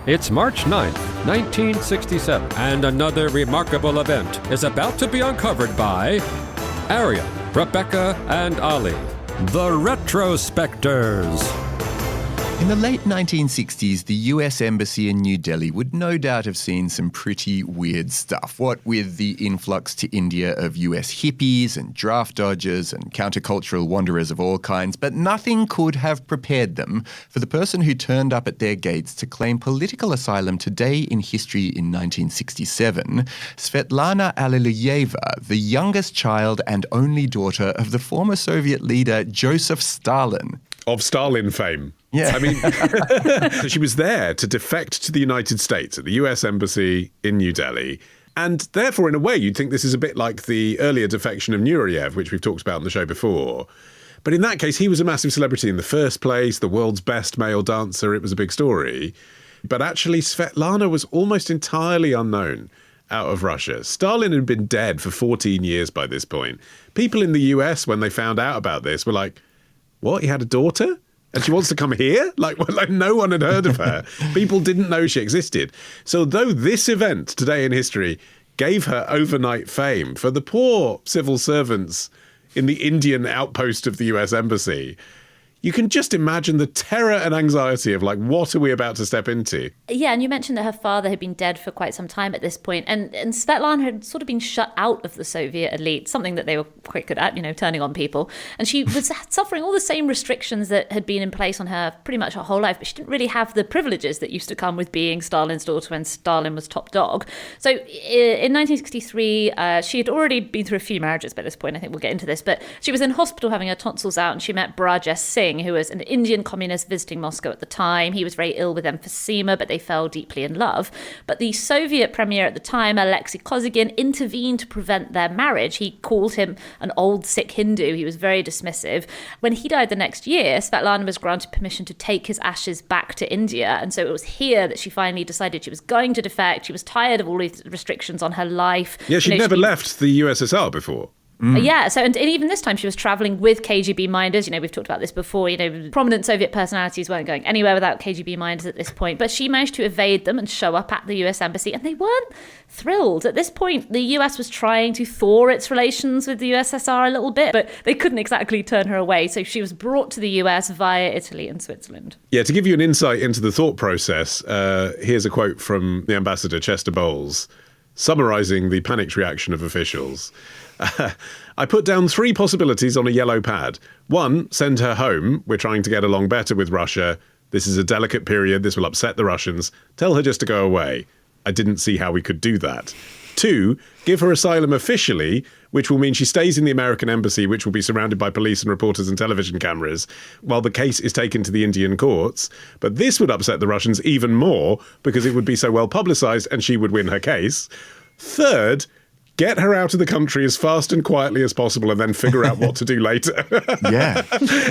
It's March 9th, 1967, and another remarkable event is about to be uncovered by Ariel, Rebecca, and Ali, the Retrospectors. In the late 1960s, the US Embassy in New Delhi would no doubt have seen some pretty weird stuff. What with the influx to India of US hippies and draft dodgers and countercultural wanderers of all kinds, but nothing could have prepared them for the person who turned up at their gates to claim political asylum today in history in 1967, Svetlana Aleluyeva, the youngest child and only daughter of the former Soviet leader Joseph Stalin. Of Stalin fame. Yeah. I mean, she was there to defect to the United States at the US Embassy in New Delhi. And therefore, in a way, you'd think this is a bit like the earlier defection of Nureyev, which we've talked about on the show before. But in that case, he was a massive celebrity in the first place, the world's best male dancer. It was a big story. But actually, Svetlana was almost entirely unknown out of Russia. Stalin had been dead for 14 years by this point. People in the US, when they found out about this, were like, what, he had a daughter? And she wants to come here? Like no one had heard of her. People didn't know she existed. So though this event today in history gave her overnight fame, for the poor civil servants in the Indian outpost of the US Embassy, you can just imagine the terror and anxiety of like, what are we about to step into? Yeah, and you mentioned that her father had been dead for quite some time at this point, and Svetlana had sort of been shut out of the Soviet elite, something that they were quite good at, turning on people. And she was suffering all the same restrictions that had been in place on her pretty much her whole life, but she didn't really have the privileges that used to come with being Stalin's daughter when Stalin was top dog. So in 1963, she had already been through a few marriages by this point. I think we'll get into this, but she was in hospital having her tonsils out, and she met Brajesh Singh, who was an Indian communist visiting Moscow at the time. He was very ill with emphysema, but they fell deeply in love. But the Soviet premier at the time, Alexei Kosygin, intervened to prevent their marriage. He called him an old Sikh Hindu. He was very dismissive. When he died the next year, Svetlana was granted permission to take his ashes back to India. And so it was here that she finally decided she was going to defect. She was tired of all these restrictions on her life. Yeah, she'd never left the USSR before. Yeah, so and even this time she was traveling with KGB minders. We've talked about this before. Prominent Soviet personalities weren't going anywhere without KGB minders at this point. But she managed to evade them and show up at the US Embassy, and they weren't thrilled. At this point, the US was trying to thaw its relations with the USSR a little bit, but they couldn't exactly turn her away. So she was brought to the US via Italy and Switzerland. Yeah, to give you an insight into the thought process, here's a quote from the ambassador, Chester Bowles, summarising the panicked reaction of officials. I put down 3 possibilities on a yellow pad. 1, send her home. We're trying to get along better with Russia. This is a delicate period. This will upset the Russians. Tell her just to go away. I didn't see how we could do that. 2, give her asylum officially, which will mean she stays in the American embassy, which will be surrounded by police and reporters and television cameras, while the case is taken to the Indian courts. But this would upset the Russians even more because it would be so well publicised and she would win her case. 3rd, get her out of the country as fast and quietly as possible and then figure out what to do later. Yeah.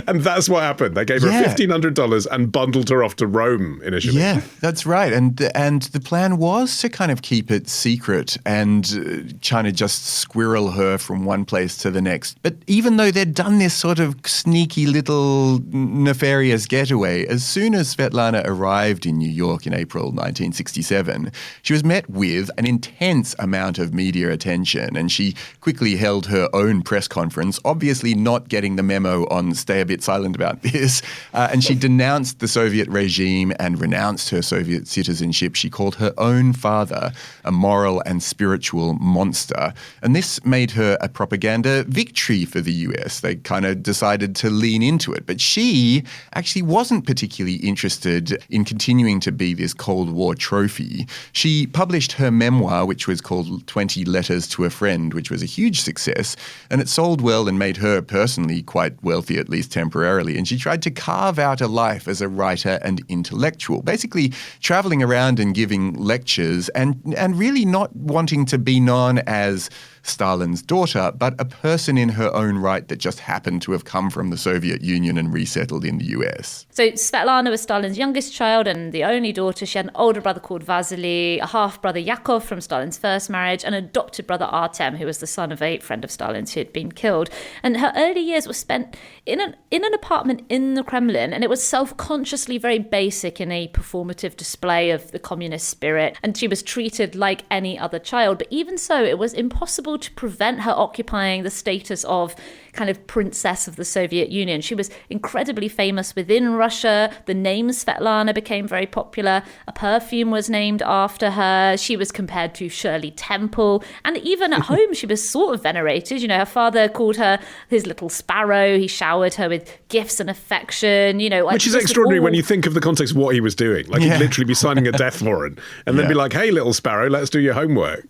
And that's what happened. They gave her $1,500 and bundled her off to Rome initially. Yeah, that's right. And the plan was to kind of keep it secret and trying to just squirrel her from one place to the next. But even though they'd done this sort of sneaky little nefarious getaway, as soon as Svetlana arrived in New York in April 1967, she was met with an intense amount of media attention. And she quickly held her own press conference, obviously not getting the memo on stay a bit silent about this. And she denounced the Soviet regime and renounced her Soviet citizenship. She called her own father a moral and spiritual monster. And this made her a propaganda victory for the US. They kind of decided to lean into it. But she actually wasn't particularly interested in continuing to be this Cold War trophy. She published her memoir, which was called 20 Letters to a Friend, which was a huge success, and it sold well and made her personally quite wealthy, at least temporarily. And she tried to carve out a life as a writer and intellectual, basically traveling around and giving lectures and really not wanting to be known as Stalin's daughter, but a person in her own right that just happened to have come from the Soviet Union and resettled in the US. So Svetlana was Stalin's youngest child and the only daughter. She had an older brother called Vasily, a half-brother Yakov from Stalin's first marriage, and an adopted brother Artem, who was the son of a friend of Stalin's who had been killed. And her early years were spent in an apartment in the Kremlin, and it was self-consciously very basic in a performative display of the communist spirit, and she was treated like any other child. But even so, it was impossible to prevent her occupying the status of kind of princess of the Soviet Union. She was incredibly famous within Russia. The name Svetlana became very popular. A perfume was named after her. She was compared to Shirley Temple. And even at home, she was sort of venerated. You know, her father called her his little sparrow. He showered her with gifts and affection, you know. Which is extraordinary when you think of the context of what he was doing. Like, he'd literally be signing a death warrant and then be like, hey, little sparrow, let's do your homework.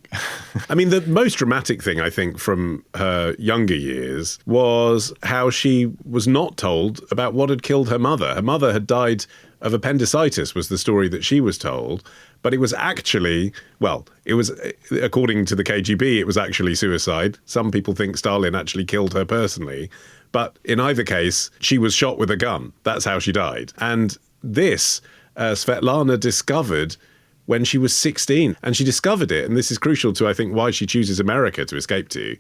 I mean, the most dramatic thing, I think, from her younger years was how she was not told about what had killed her mother. Her mother had died of appendicitis, was the story that she was told. But it was actually, well, it was, according to the KGB, it was actually suicide. Some people think Stalin actually killed her personally. But in either case, she was shot with a gun. That's how she died. And this, Svetlana discovered when she was 16. And she discovered it, and this is crucial to, I think, why she chooses America to escape to,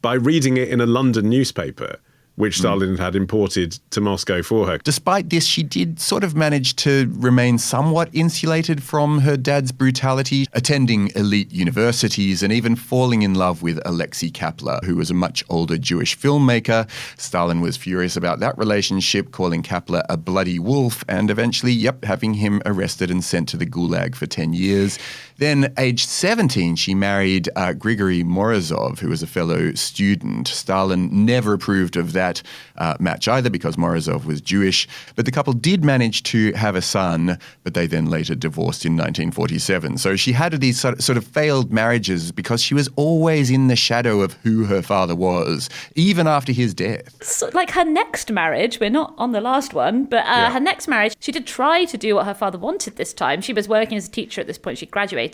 by reading it in a London newspaper, which Stalin had imported to Moscow for her. Despite this, she did sort of manage to remain somewhat insulated from her dad's brutality, attending elite universities and even falling in love with Alexei Kapler, who was a much older Jewish filmmaker. Stalin was furious about that relationship, calling Kapler a bloody wolf, and eventually, having him arrested and sent to the Gulag for 10 years. Then, aged 17, she married Grigory Morozov, who was a fellow student. Stalin never approved of that match either because Morozov was Jewish. But the couple did manage to have a son, but they then later divorced in 1947. So she had these sort of failed marriages because she was always in the shadow of who her father was, even after his death. So, like her next marriage, we're not on the last one, but her next marriage, she did try to do what her father wanted this time. She was working as a teacher at this point. She graduated.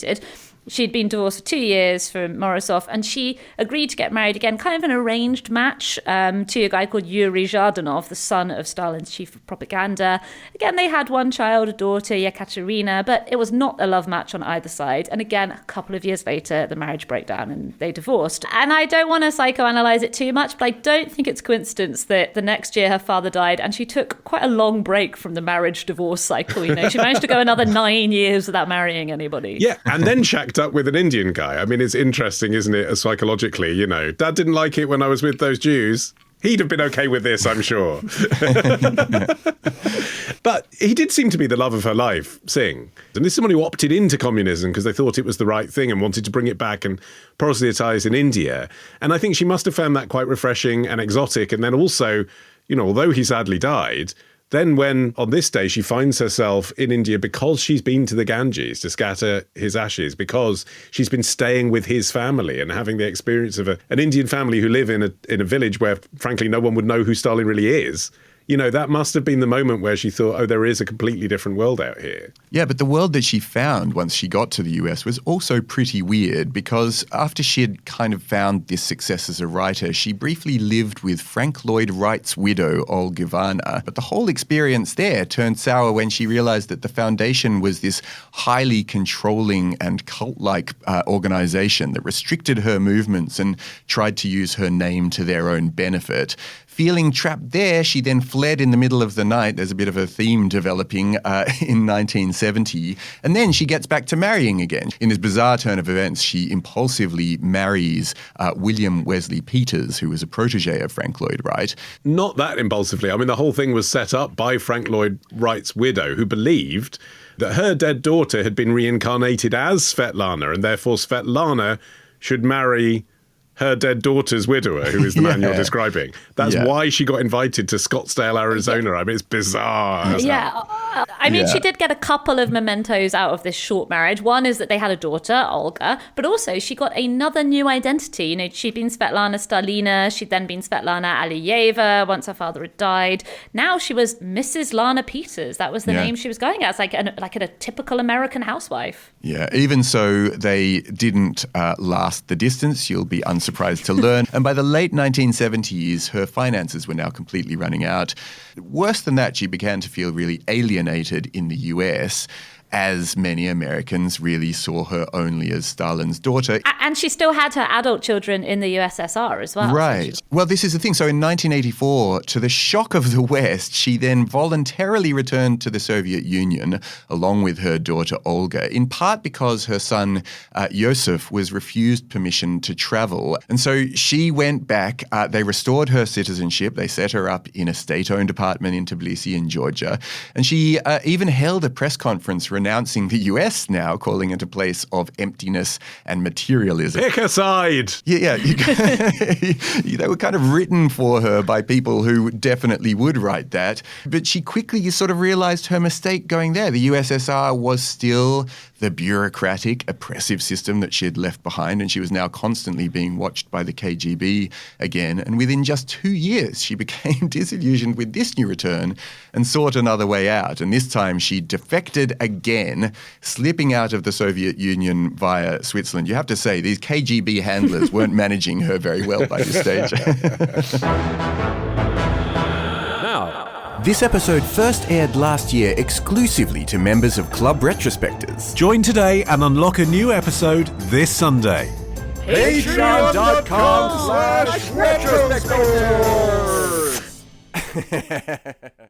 She'd been divorced for 2 years from Morozov, and she agreed to get married again, kind of an arranged match, to a guy called Yuri Zhdanov, the son of Stalin's chief of propaganda. Again, they had one child, a daughter, Yekaterina, but it was not a love match on either side. And again, a couple of years later, the marriage broke down and they divorced. And I don't want to psychoanalyze it too much, but I don't think it's coincidence that the next year her father died and she took quite a long break from the marriage-divorce cycle. You know, she managed to go another 9 years without marrying anybody. Yeah, and then shacked up with an Indian guy. I mean, it's interesting, isn't it, psychologically, you know. Dad didn't like it when I was with those Jews. He'd have been okay with this, I'm sure. But he did seem to be the love of her life, Singh. And this is someone who opted into communism because they thought it was the right thing and wanted to bring it back and proselytize in India. And I think she must have found that quite refreshing and exotic. And then also, you know, although he sadly died, then when, on this day, she finds herself in India because she's been to the Ganges to scatter his ashes, because she's been staying with his family and having the experience of an Indian family who live in a village where, frankly, no one would know who Stalin really is. You know, that must have been the moment where she thought, oh, there is a completely different world out here. Yeah, but the world that she found once she got to the US was also pretty weird because after she had kind of found this success as a writer, she briefly lived with Frank Lloyd Wright's widow, Olga Ivana. But the whole experience there turned sour when she realized that the foundation was this highly controlling and cult-like organization that restricted her movements and tried to use her name to their own benefit. Feeling trapped there, she then fled in the middle of the night. There's a bit of a theme developing in 1970. And then she gets back to marrying again. In this bizarre turn of events, she impulsively marries William Wesley Peters, who was a protege of Frank Lloyd Wright. Not that impulsively. I mean, the whole thing was set up by Frank Lloyd Wright's widow, who believed that her dead daughter had been reincarnated as Svetlana, and therefore Svetlana should marry her dead daughter's widower, who is the man you're describing. That's why she got invited to Scottsdale, Arizona. I mean, it's bizarre. Yeah, I mean, Yeah. she did get a couple of mementos out of this short marriage. One is that they had a daughter, Olga, but also she got another new identity. You know, she'd been Svetlana Stalina, she'd then been Svetlana Aleluyeva once her father had died. Now she was Mrs. Lana Peters. That was the name she was going as, like a typical American housewife. Yeah, even so, they didn't last the distance, you'll be unsurprised to learn. And by the late 1970s, her finances were now completely running out. Worse than that, she began to feel really alienated in the US, as many Americans really saw her only as Stalin's daughter. And she still had her adult children in the USSR as well. Right. Well, this is the thing. So in 1984, to the shock of the West, she then voluntarily returned to the Soviet Union along with her daughter Olga, in part because her son Joseph was refused permission to travel. And so she went back. They restored her citizenship. They set her up in a state-owned apartment in Tbilisi in Georgia. And she even held a press conference renouncing the US now, calling it a place of emptiness and materialism. Pick a side. Yeah. They were kind of written for her by people who definitely would write that. But she quickly sort of realized her mistake going there. The USSR was still the bureaucratic, oppressive system that she had left behind, and she was now constantly being watched by the KGB again. And within just 2 years, she became disillusioned with this new return and sought another way out. And this time she defected again, slipping out of the Soviet Union via Switzerland. You have to say, these KGB handlers weren't managing her very well by this stage. Now, This episode first aired last year exclusively to members of Club Retrospectors. Join today and unlock a new episode this Sunday. Patreon.com/retrospectors